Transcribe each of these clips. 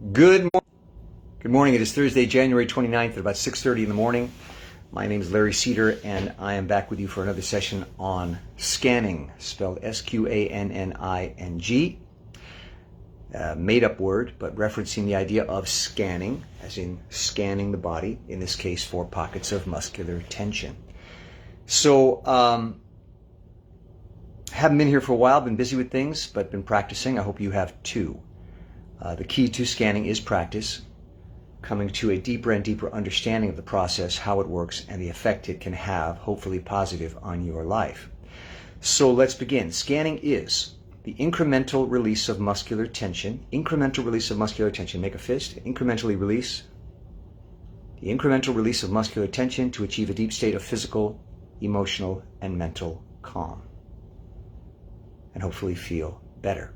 Good morning. Good morning. It is Thursday, January 29th at about 6:30 in the morning. My name is Larry Cedar, and I am back with you for another session on Sqanning, spelled Sqanning. Made-up word, but referencing the idea of scanning, as in scanning the body, in this case for pockets of muscular tension. So, haven't been here for a while, been busy with things, but been practicing. I hope you have too. The key to scanning is practice, coming to a deeper and deeper understanding of the process, how it works, and the effect it can have, hopefully positive, on your life. So let's begin. Scanning is the incremental release of muscular tension. Incremental release of muscular tension. Make a fist. Incrementally release. The incremental release of muscular tension to achieve a deep state of physical, emotional, and mental calm. And hopefully feel better.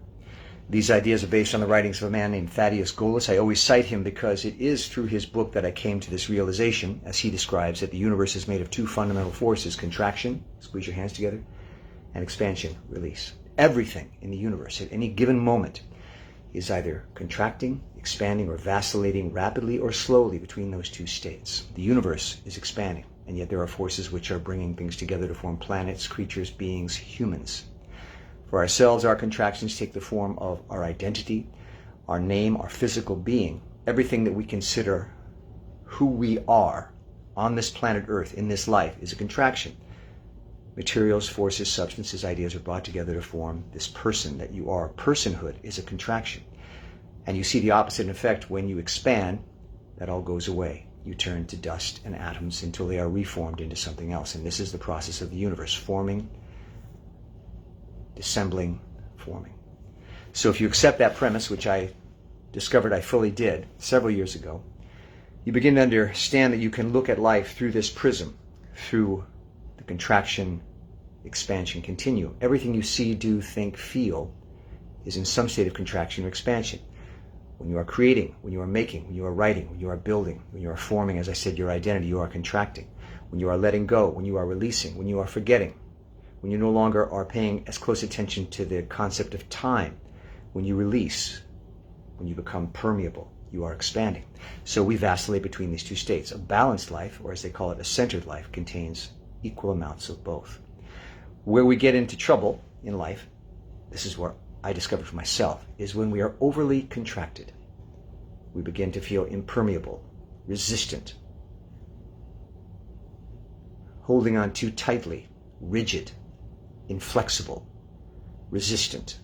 These ideas are based on the writings of a man named Thaddeus Golas. I always cite him because it is through his book that I came to this realization, as he describes, that the universe is made of two fundamental forces: contraction, squeeze your hands together, and expansion, release. Everything in the universe at any given moment is either contracting, expanding, or vacillating rapidly or slowly between those two states. The universe is expanding, and yet there are forces which are bringing things together to form planets, creatures, beings, humans. For ourselves, our contractions take the form of our identity, our name, our physical being. Everything that we consider who we are on this planet Earth, in this life, is a contraction. Materials, forces, substances, ideas are brought together to form this person that you are. Personhood is a contraction. And you see the opposite effect when you expand. That all goes away. You turn to dust and atoms until they are reformed into something else. And this is the process of the universe, forming, dissembling, forming. So if you accept that premise, which I discovered I fully did several years ago, you begin to understand that you can look at life through this prism, through the contraction, expansion continuum. Everything you see, do, think, feel is in some state of contraction or expansion. When you are creating, when you are making, when you are writing, when you are building, when you are forming, as I said, your identity, you are contracting. When you are letting go, when you are releasing, when you are forgetting, when you no longer are paying as close attention to the concept of time, when you release, when you become permeable, you are expanding. So we vacillate between these two states. A balanced life, or as they call it, a centered life, contains equal amounts of both. Where we get into trouble in life, this is where I discovered for myself, is when we are overly contracted. We begin to feel impermeable, resistant, holding on too tightly, rigid, inflexible, resistant,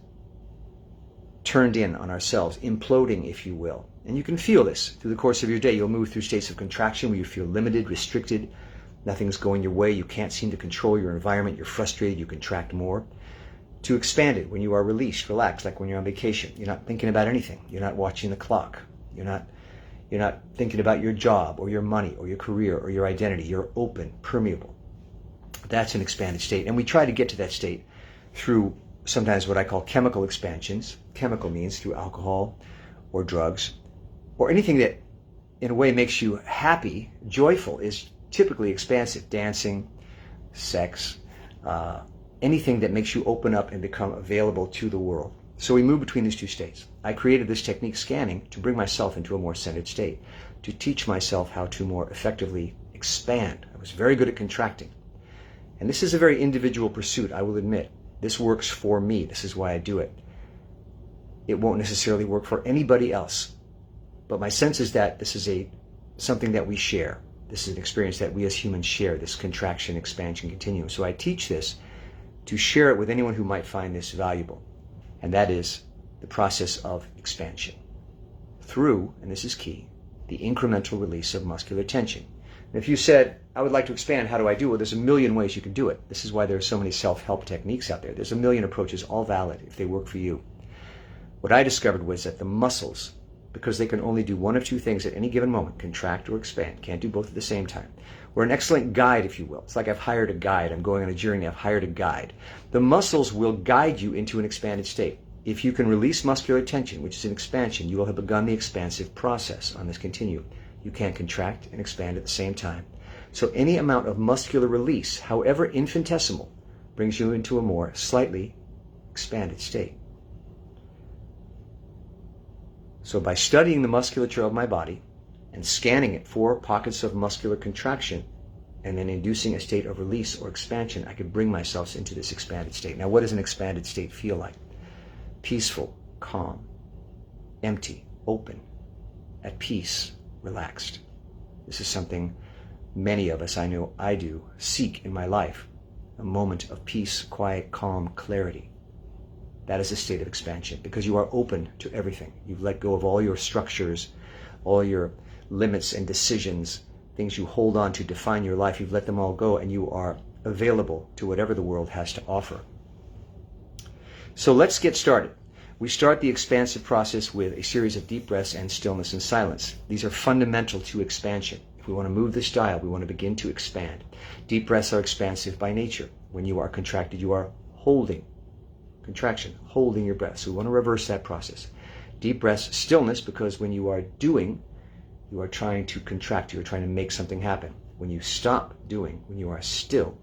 turned in on ourselves, imploding, if you will. And you can feel this through the course of your day. You'll move through states of contraction where you feel limited, restricted, nothing's going your way, you can't seem to control your environment, you're frustrated, you contract more. To expanded, when you are released, relaxed, like when you're on vacation. You're not thinking about anything. You're not watching the clock. You're not thinking about your job or your money or your career or your identity. You're open, permeable. That's an expanded state. And we try to get to that state through sometimes what I call chemical expansions. Chemical means through alcohol or drugs or anything that in a way makes you happy, joyful, is typically expansive. Dancing, sex, anything that makes you open up and become available to the world. So we move between these two states. I created this technique, scanning, to bring myself into a more centered state, to teach myself how to more effectively expand. I was very good at contracting. And this is a very individual pursuit, I will admit. This works for me. This is why I do it. It won't necessarily work for anybody else. But my sense is that this is something that we share. This is an experience that we as humans share, this contraction, expansion continuum. So I teach this to share it with anyone who might find this valuable. And that is the process of expansion through, and this is key, the incremental release of muscular tension. If you said, I would like to expand, how do I do it? Well, there's a million ways you can do it. This is why there are so many self-help techniques out there. There's a million approaches, all valid if they work for you. What I discovered was that the muscles, because they can only do one of two things at any given moment, contract or expand, can't do both at the same time. We're an excellent guide, if you will. It's like I've hired a guide. I'm going on a journey. I've hired a guide. The muscles will guide you into an expanded state. If you can release muscular tension, which is an expansion, you will have begun the expansive process on this continuum. You can't contract and expand at the same time. So any amount of muscular release, however infinitesimal, brings you into a more slightly expanded state. So by studying the musculature of my body and scanning it for pockets of muscular contraction and then inducing a state of release or expansion, I could bring myself into this expanded state. Now, what does an expanded state feel like? Peaceful, calm, empty, open, at peace, relaxed. This is something many of us, I know I do, seek in my life. A moment of peace, quiet, calm, clarity. That is a state of expansion because you are open to everything. You've let go of all your structures, all your limits and decisions, things you hold on to define your life. You've let them all go and you are available to whatever the world has to offer. So let's get started. We start the expansive process with a series of deep breaths and stillness and silence. These are fundamental to expansion. If we want to move this dial, we want to begin to expand. Deep breaths are expansive by nature. When you are contracted, you are holding. Contraction, holding your breath. So we want to reverse that process. Deep breaths, stillness, because when you are doing, you are trying to contract. You are trying to make something happen. When you stop doing, when you are still,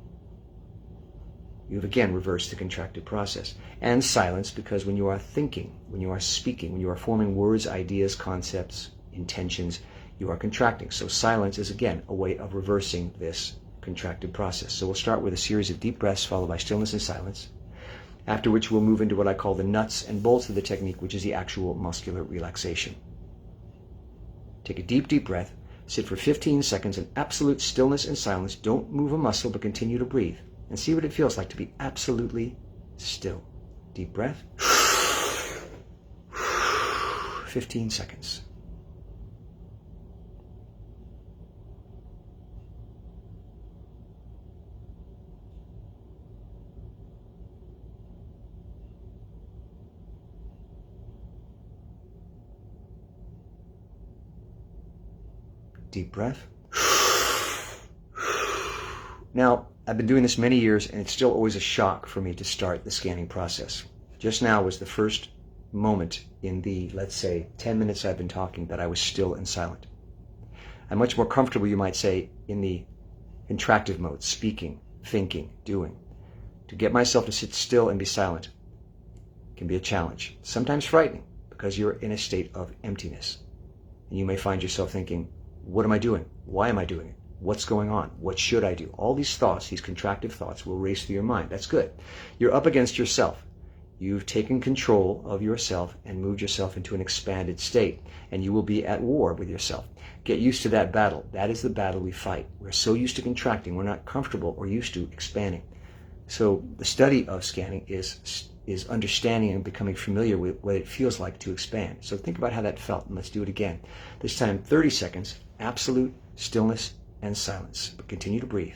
you've again reversed the contracted process. And silence, because when you are thinking, when you are speaking, when you are forming words, ideas, concepts, intentions, you are contracting. So silence is again a way of reversing this contracted process. So we'll start with a series of deep breaths followed by stillness and silence, after which we'll move into what I call the nuts and bolts of the technique, which is the actual muscular relaxation. Take a deep, deep breath, sit for 15 seconds in absolute stillness and silence. Don't move a muscle, but continue to breathe and see what it feels like to be absolutely still. Deep breath. 15 seconds. Deep breath. Now, I've been doing this many years, and it's still always a shock for me to start the scanning process. Just now was the first moment in the, let's say, 10 minutes I've been talking that I was still and silent. I'm much more comfortable, you might say, in the contractive mode, speaking, thinking, doing. To get myself to sit still and be silent can be a challenge, sometimes frightening, because you're in a state of emptiness. And you may find yourself thinking, what am I doing? Why am I doing it? What's going on? What should I do? All these thoughts, these contractive thoughts, will race through your mind. That's good. You're up against yourself. You've taken control of yourself and moved yourself into an expanded state, and you will be at war with yourself. Get used to that battle. That is the battle we fight. We're so used to contracting, we're not comfortable or used to expanding. So the study of scanning is understanding and becoming familiar with what it feels like to expand. So think about how that felt, and let's do it again. This time, 30 seconds, absolute stillness and silence. But continue to breathe.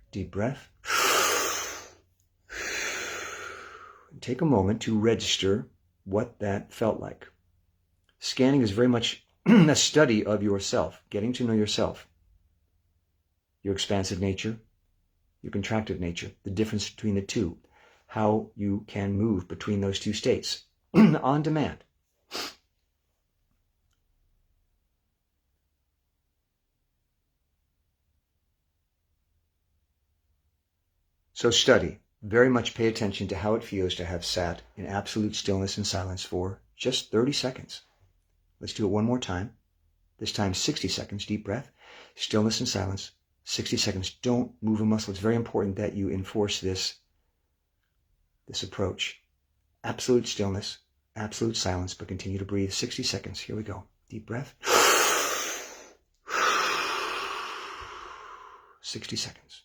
Deep breath. Take a moment to register what that felt like. Scanning is very much a study of yourself, getting to know yourself, your expansive nature, your contractive nature, the difference between the two, how you can move between those two states on demand. So study. Very much pay attention to how it feels to have sat in absolute stillness and silence for just 30 seconds. Let's do it one more time. This time 60 seconds, deep breath, stillness and silence, 60 seconds. Don't move a muscle. It's very important that you enforce this approach. Absolute stillness, absolute silence, but continue to breathe. 60 seconds. Here we go. Deep breath. 60 seconds.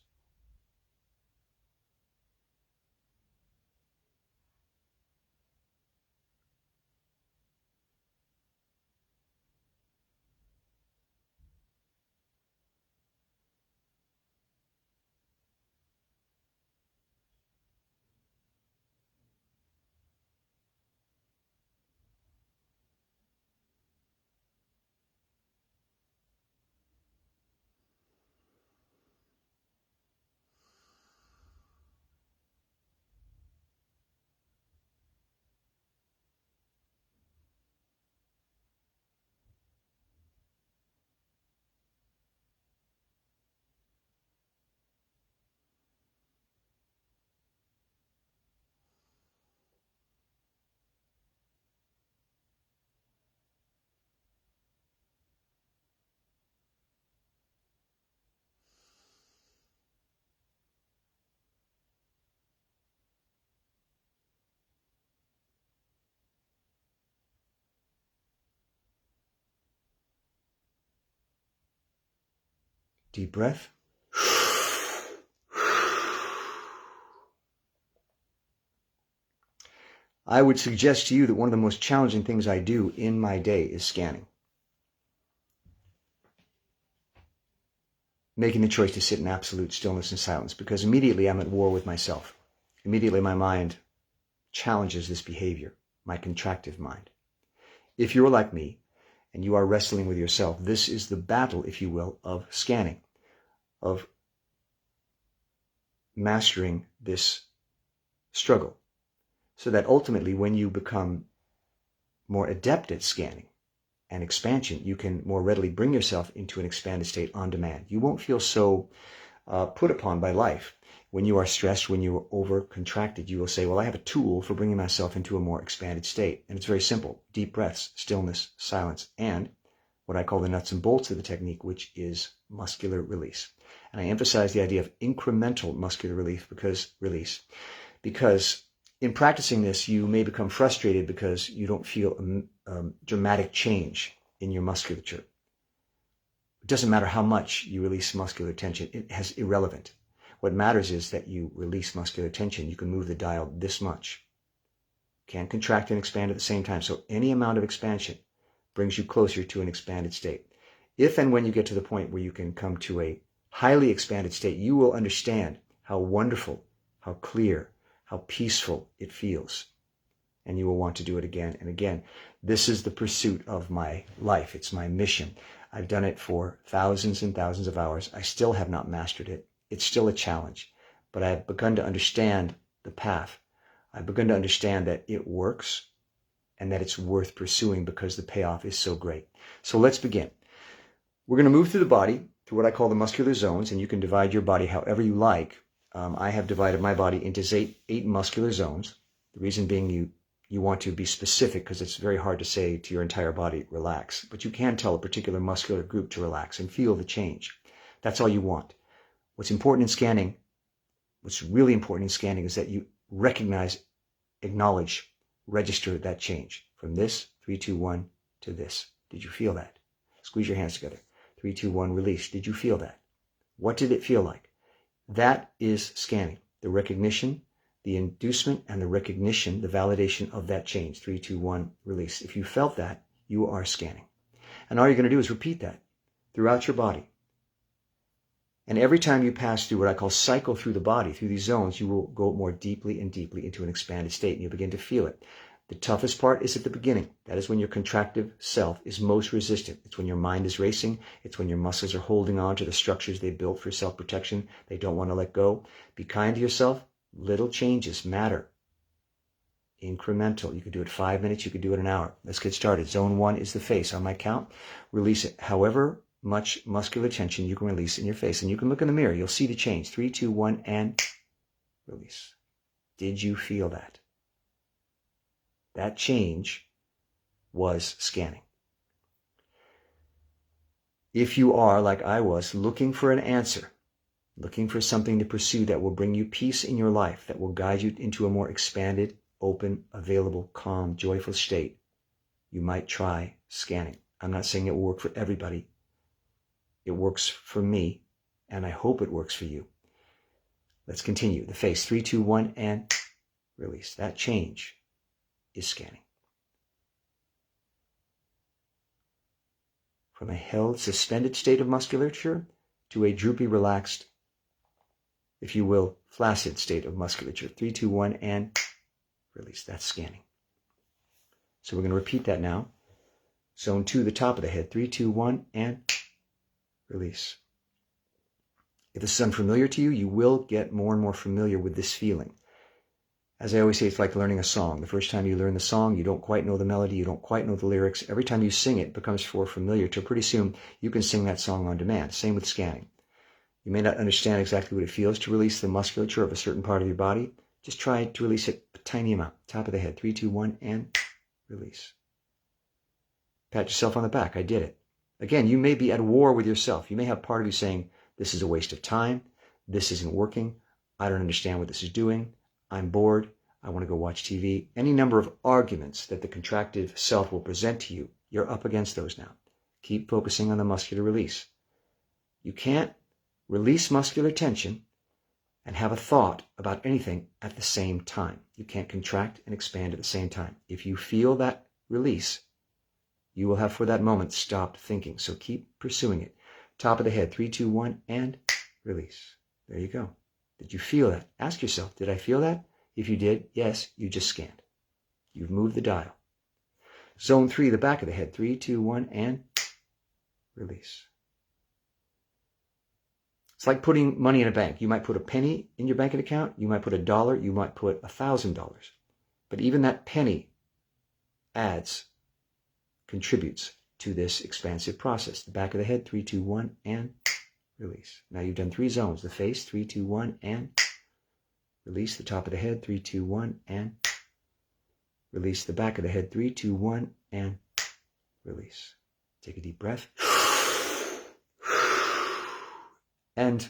Deep breath. I would suggest to you that one of the most challenging things I do in my day is scanning. Making the choice to sit in absolute stillness and silence, because immediately I'm at war with myself. Immediately my mind challenges this behavior, my contractive mind. If you're like me and you are wrestling with yourself, this is the battle, if you will, of scanning, of mastering this struggle, so that ultimately when you become more adept at scanning and expansion, you can more readily bring yourself into an expanded state on demand. You won't feel so put upon by life. When you are stressed, when you are over-contracted, you will say, well, I have a tool for bringing myself into a more expanded state. And it's very simple. Deep breaths, stillness, silence, and what I call the nuts and bolts of the technique, which is muscular release. And I emphasize the idea of incremental muscular relief because in practicing this, you may become frustrated because you don't feel a dramatic change in your musculature. It doesn't matter how much you release muscular tension. It is irrelevant. What matters is that you release muscular tension. You can move the dial this much. Can't contract and expand at the same time. So any amount of expansion brings you closer to an expanded state. If and when you get to the point where you can come to a highly expanded state, you will understand how wonderful, how clear, how peaceful it feels. And you will want to do it again and again. This is the pursuit of my life. It's my mission. I've done it for thousands and thousands of hours. I still have not mastered it. It's still a challenge, but I've begun to understand the path. I've begun to understand that it works and that it's worth pursuing because the payoff is so great. So let's begin. We're going to move through the body, through what I call the muscular zones, and you can divide your body however you like. I have divided my body into eight muscular zones. The reason being you want to be specific because it's very hard to say to your entire body, relax. But you can tell a particular muscular group to relax and feel the change. That's all you want. What's important in scanning, what's really important in scanning is that you recognize, acknowledge, register that change. From this, 3, 2, 1, to this. Did you feel that? Squeeze your hands together. 3, 2, 1, release. Did you feel that? What did it feel like? That is scanning. The recognition, the inducement, and the recognition, the validation of that change. 3, 2, 1, release. If you felt that, you are scanning. And all you're going to do is repeat that throughout your body. And every time you pass through what I call cycle through the body, through these zones, you will go more deeply and deeply into an expanded state, and you'll begin to feel it. The toughest part is at the beginning. That is when your contractive self is most resistant. It's when your mind is racing. It's when your muscles are holding on to the structures they built for self-protection. They don't want to let go. Be kind to yourself. Little changes matter. Incremental. You could do it 5 minutes. You could do it an hour. Let's get started. Zone 1 is the face. On my count, release it. However much muscular tension you can release in your face. And you can look in the mirror. You'll see the change. 3, 2, 1, and release. Did you feel that? That change was scanning. If you are, like I was, looking for an answer, looking for something to pursue that will bring you peace in your life, that will guide you into a more expanded, open, available, calm, joyful state, you might try scanning. I'm not saying it will work for everybody. It works for me, and I hope it works for you. Let's continue. The face. 3, 2, 1, and release. That change is scanning. From a held, suspended state of musculature to a droopy, relaxed, if you will, flaccid state of musculature. 3, 2, 1, and release. That's scanning. So we're going to repeat that now. Zone 2, the top of the head. 3, 2, 1, and release. If this is unfamiliar to you, you will get more and more familiar with this feeling. As I always say, it's like learning a song. The first time you learn the song, you don't quite know the melody, you don't quite know the lyrics. Every time you sing it, it becomes more familiar till pretty soon you can sing that song on demand. Same with scanning. You may not understand exactly what it feels to release the musculature of a certain part of your body. Just try to release it a tiny amount. Top of the head. 3, 2, 1, and release. Pat yourself on the back. I did it. Again, you may be at war with yourself. You may have part of you saying, this is a waste of time. This isn't working. I don't understand what this is doing. I'm bored. I want to go watch TV. Any number of arguments that the contractive self will present to you, you're up against those now. Keep focusing on the muscular release. You can't release muscular tension, and have a thought about anything at the same time. You can't contract and expand at the same time. If you feel that release, you will have for that moment stopped thinking. So keep pursuing it. Top of the head, 3, 2, 1, and release. There you go. Did you feel that? Ask yourself, did I feel that? If you did, yes, you just scanned. You've moved the dial. Zone 3, the back of the head, 3, 2, 1, and release. It's like putting money in a bank. You might put a penny in your banking account. You might put $1. You might put $1,000. But even that penny contributes to this expansive process. The back of the head, 3, 2, 1, and release. Now you've done 3 zones. The face, 3, 2, 1, and release. The top of the head, 3, 2, 1, and release. The back of the head, 3, 2, 1, and release. Take a deep breath. And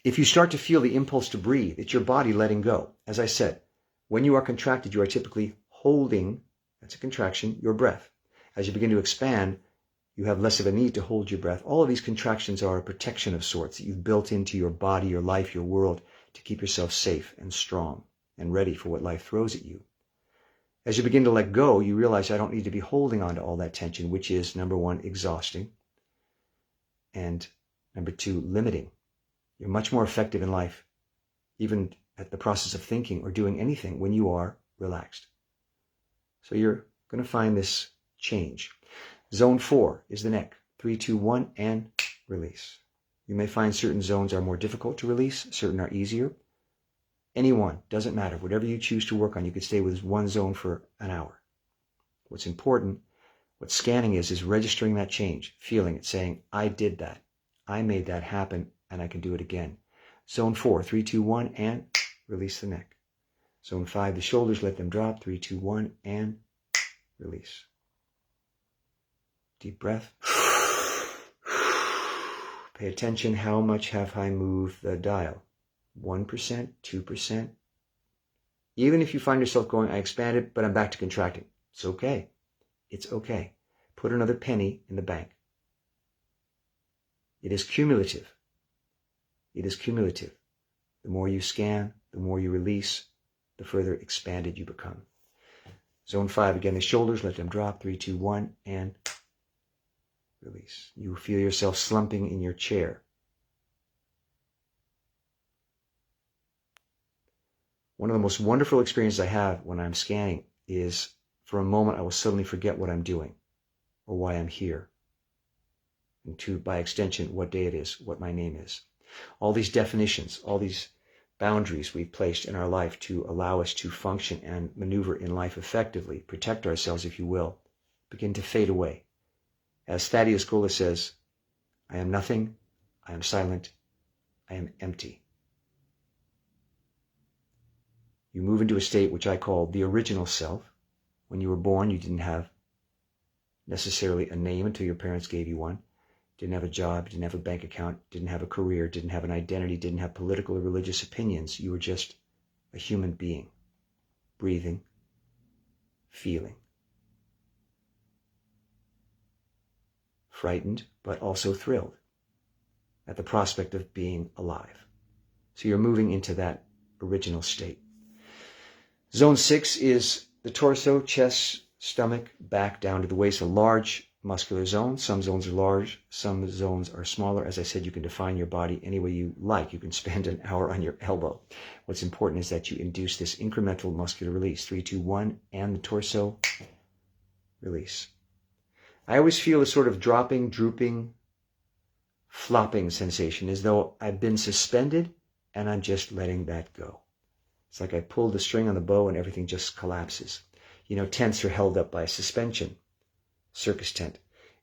if you start to feel the impulse to breathe, it's your body letting go. As I said, when you are contracted, you are typically holding, that's a contraction, your breath. As you begin to expand, you have less of a need to hold your breath. All of these contractions are a protection of sorts that you've built into your body, your life, your world to keep yourself safe and strong and ready for what life throws at you. As you begin to let go, you realize I don't need to be holding on to all that tension, which is, number 1, exhausting, and number 2, limiting. You're much more effective in life, even at the process of thinking or doing anything, when you are relaxed. So you're going to find this change. Zone 4 is the neck. 3, 2, 1, and release. You may find certain zones are more difficult to release, certain are easier. Any one, doesn't matter. Whatever you choose to work on, you could stay with one zone for an hour. What's important, what scanning is registering that change, feeling it, saying, I did that. I made that happen, and I can do it again. Zone 4, 3, 2, 1, and release the neck. Zone 5, the shoulders, let them drop. 3, 2, 1, and release. Deep breath. Pay attention, how much have I moved the dial? 1%, 2%? Even if you find yourself going, I expanded, but I'm back to contracting. It's okay. It's okay. Put another penny in the bank. It is cumulative. It is cumulative. The more you scan, the more you release, the further expanded you become. Zone 5, again, the shoulders, let them drop. 3, 2, 1, and release. You feel yourself slumping in your chair. One of the most wonderful experiences I have when I'm scanning is, for a moment, I will suddenly forget what I'm doing or why I'm here. And by extension, what day it is, what my name is. All these definitions, all these boundaries we've placed in our life to allow us to function and maneuver in life effectively, protect ourselves, if you will, begin to fade away. As Thaddeus Gola says, I am nothing, I am silent, I am empty. You move into a state which I call the original self. When you were born, you didn't have necessarily a name until your parents gave you one. Didn't have a job, didn't have a bank account, didn't have a career, didn't have an identity, didn't have political or religious opinions. You were just a human being, breathing, feeling. Frightened, but also thrilled at the prospect of being alive. So you're moving into that original state. Zone 6 is the torso, chest, stomach, back down to the waist, a large muscular zone. Some zones are large, some zones are smaller. As I said, you can define your body any way you like. You can spend an hour on your elbow. What's important is that you induce this incremental muscular release. 3, 2, 1, and the torso, release. I always feel a sort of dropping, drooping, flopping sensation, as though I've been suspended and I'm just letting that go. It's like I pulled the string on the bow and everything just collapses. You know, tents are held up by a suspension, circus tent.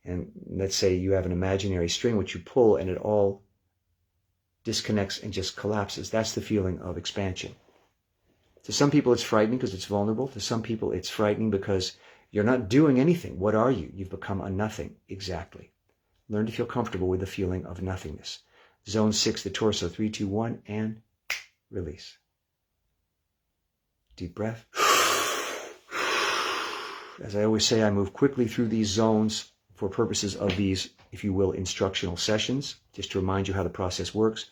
And let's say you have an imaginary string which you pull and it all disconnects and just collapses. That's the feeling of expansion. To some people it's frightening because it's vulnerable. To some people it's frightening because you're not doing anything. What are you? You've become a nothing. Exactly. Learn to feel comfortable with the feeling of nothingness. Zone 6, the torso. 3, 2, 1, and release. Deep breath. As I always say, I move quickly through these zones for purposes of these, if you will, instructional sessions, just to remind you how the process works.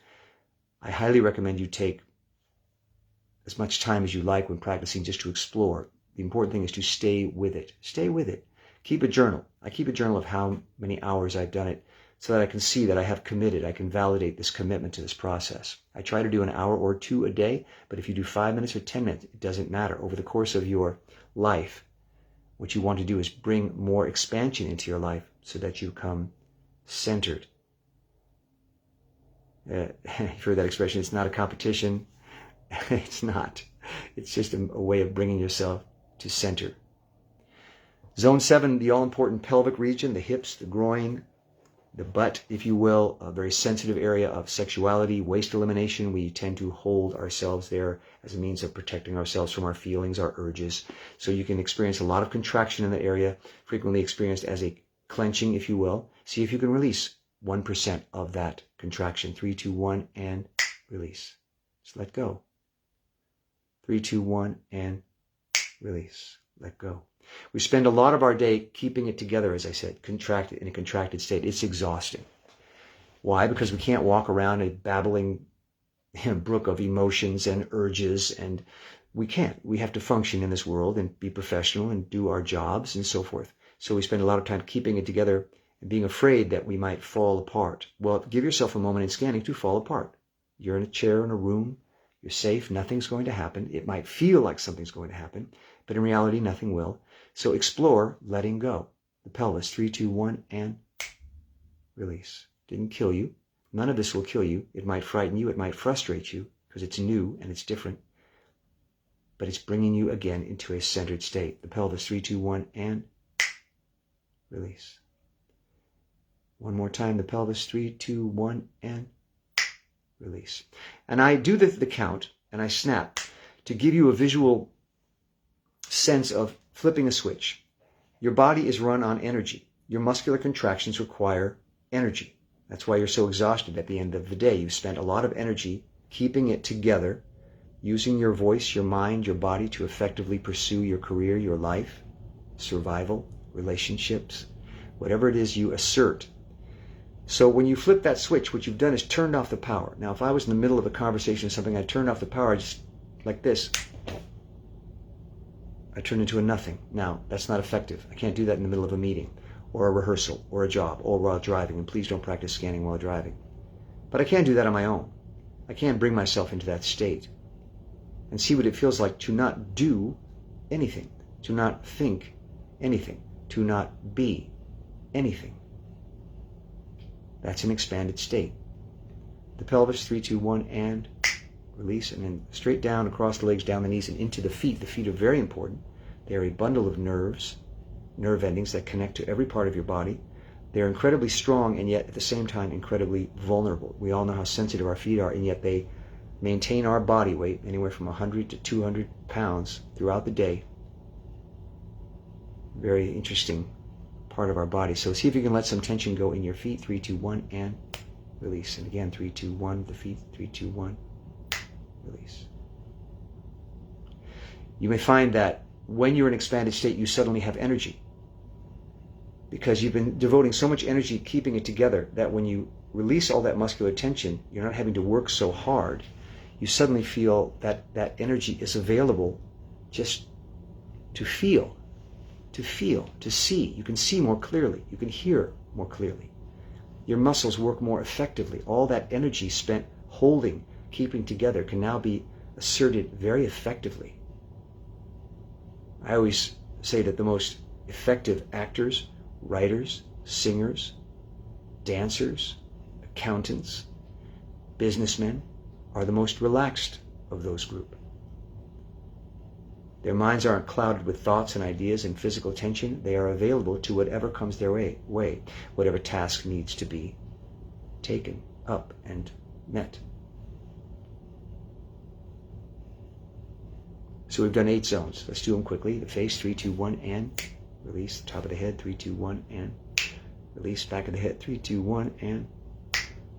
I highly recommend you take as much time as you like when practicing just to explore. The important thing is to stay with it. Stay with it. Keep a journal. I keep a journal of how many hours I've done it so that I can see that I have committed. I can validate this commitment to this process. I try to do an hour or two a day, but if you do 5 minutes or 10 minutes, it doesn't matter. Over the course of your life, what you want to do is bring more expansion into your life so that you become centered. You've heard that expression, it's not a competition. It's not. It's just a way of bringing yourself to center. Zone 7, the all-important pelvic region, the hips, the groin, the butt, if you will, a very sensitive area of sexuality, waste elimination. We tend to hold ourselves there as a means of protecting ourselves from our feelings, our urges. So you can experience a lot of contraction in that area, frequently experienced as a clenching, if you will. See if you can release 1% of that contraction. 3, 2, 1, and release. Just let go. 3, 2, 1, and release. Let go. We spend a lot of our day keeping it together, as I said, contracted in a contracted state. It's exhausting. Why? Because we can't walk around a babbling brook of emotions and urges, and we can't. We have to function in this world and be professional and do our jobs and so forth. So we spend a lot of time keeping it together and being afraid that we might fall apart. Well, give yourself a moment in scanning to fall apart. You're in a chair in a room. You're safe. Nothing's going to happen. It might feel like something's going to happen, but in reality, nothing will. So explore letting go. The pelvis, 3, 2, 1, and release. Didn't kill you. None of this will kill you. It might frighten you. It might frustrate you because it's new and it's different. But it's bringing you again into a centered state. The pelvis, 3, 2, 1, and release. One more time. The pelvis, 3, 2, 1, and release. And I do the count and I snap to give you a visual sense of flipping a switch. Your body is run on energy. Your muscular contractions require energy. That's why you're so exhausted at the end of the day. You've spent a lot of energy keeping it together, using your voice, your mind, your body to effectively pursue your career, your life, survival, relationships, whatever it is you assert. So when you flip that switch, what you've done is turned off the power. Now, if I was in the middle of a conversation or something, I'd turn off the power just like this. I turn into a nothing. Now, that's not effective. I can't do that in the middle of a meeting or a rehearsal or a job or while driving. And please don't practice scanning while driving. But I can do that on my own. I can bring myself into that state and see what it feels like to not do anything, to not think anything, to not be anything. That's an expanded state. The pelvis, 3, 2, 1, and release, and then straight down across the legs, down the knees, and into the feet. The feet are very important. They are a bundle of nerves, nerve endings that connect to every part of your body. They're incredibly strong and yet at the same time incredibly vulnerable. We all know how sensitive our feet are, and yet they maintain our body weight anywhere from 100 to 200 pounds throughout the day. Very interesting part of our body. So see if you can let some tension go in your feet. 3, 2, 1, and release. And again, 3, 2, 1, the feet, 3, 2, 1, release. You may find that when you're in an expanded state, you suddenly have energy because you've been devoting so much energy keeping it together that when you release all that muscular tension, you're not having to work so hard. You suddenly feel that that energy is available just to feel, to see. You can see more clearly. You can hear more clearly. Your muscles work more effectively. All that energy spent holding, keeping together can now be asserted very effectively. I always say that the most effective actors, writers, singers, dancers, accountants, businessmen are the most relaxed of those group. Their minds aren't clouded with thoughts and ideas and physical tension. They are available to whatever comes their way, whatever task needs to be taken up and met. So we've done 8 zones. Let's do them quickly. The face, 3, 2, 1, and release. Top of the head, 3, 2, 1, and release. Back of the head, 3, 2, 1, and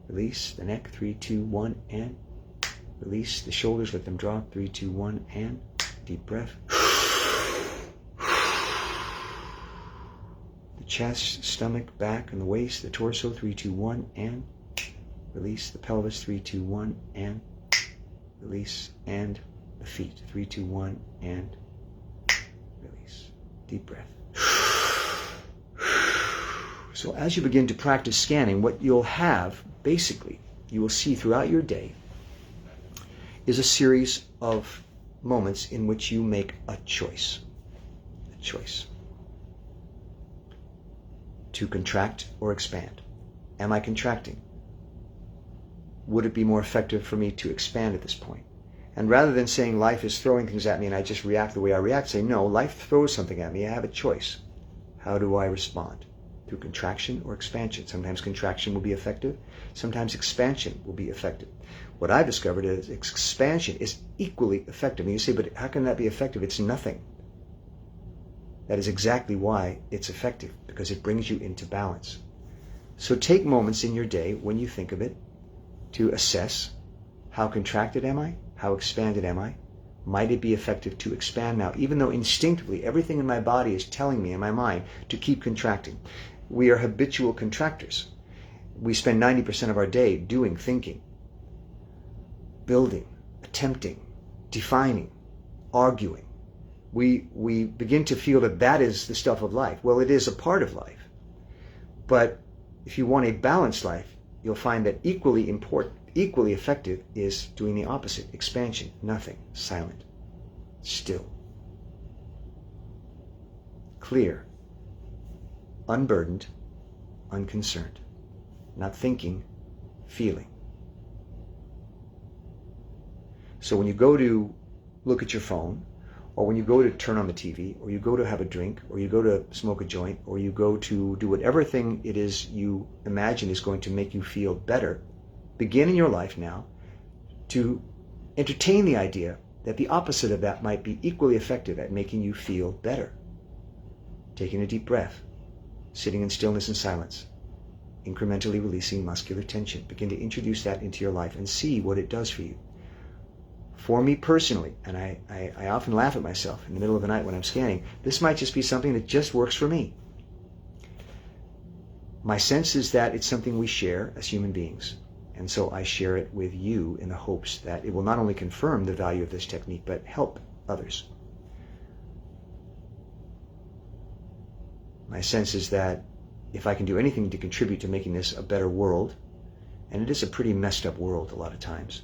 release. The neck, 3, 2, 1, and release. The shoulders, let them drop. 3, 2, 1, and deep breath. The chest, stomach, back, and the waist, the torso, 3, 2, 1, and release. The pelvis, 3, 2, 1, and release. And the feet, 3, 2, 1, and release. Deep breath. So as you begin to practice scanning, what you'll have, basically, you will see throughout your day, is a series of moments in which you make a choice. A choice. To contract or expand. Am I contracting? Would it be more effective for me to expand at this point? And rather than saying life is throwing things at me and I just react the way I react, say, no, life throws something at me. I have a choice. How do I respond? Through contraction or expansion. Sometimes contraction will be effective. Sometimes expansion will be effective. What I've discovered is expansion is equally effective. And you say, but how can that be effective? It's nothing. That is exactly why it's effective, because it brings you into balance. So take moments in your day when you think of it to assess, how contracted am I? How expanded am I? Might it be effective to expand now, even though instinctively everything in my body is telling me in my mind to keep contracting? We are habitual contractors. We spend 90% of our day doing, thinking, building, attempting, defining, arguing. We begin to feel that that is the stuff of life. Well, it is a part of life. But if you want a balanced life, you'll find that equally important, equally effective is doing the opposite. Expansion, nothing, silent, still, clear, unburdened, unconcerned, not thinking, feeling. So when you go to look at your phone, or when you go to turn on the TV, or you go to have a drink, or you go to smoke a joint, or you go to do whatever thing it is you imagine is going to make you feel better, begin in your life now to entertain the idea that the opposite of that might be equally effective at making you feel better. Taking a deep breath, sitting in stillness and silence, incrementally releasing muscular tension. Begin to introduce that into your life and see what it does for you. For me personally, and I often laugh at myself in the middle of the night when I'm scanning, this might just be something that just works for me. My sense is that it's something we share as human beings. And so I share it with you in the hopes that it will not only confirm the value of this technique, but help others. My sense is that if I can do anything to contribute to making this a better world, and it is a pretty messed up world a lot of times,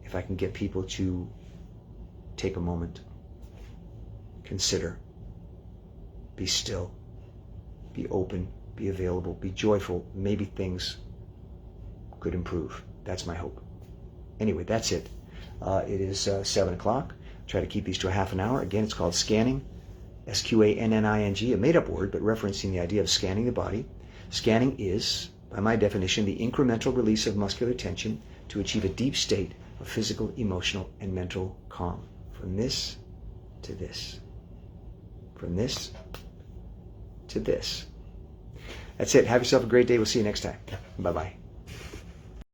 if I can get people to take a moment, consider, be still, be open, be available, be joyful, maybe things could improve. That's my hope. Anyway, that's it. It is 7 o'clock. Try to keep these to a half an hour. Again, it's called Sqanning, Sqanning, a made-up word, but referencing the idea of scanning the body. Scanning is, by my definition, the incremental release of muscular tension to achieve a deep state of physical, emotional, and mental calm. From this to this. From this to this. That's it. Have yourself a great day. We'll see you next time. Bye-bye.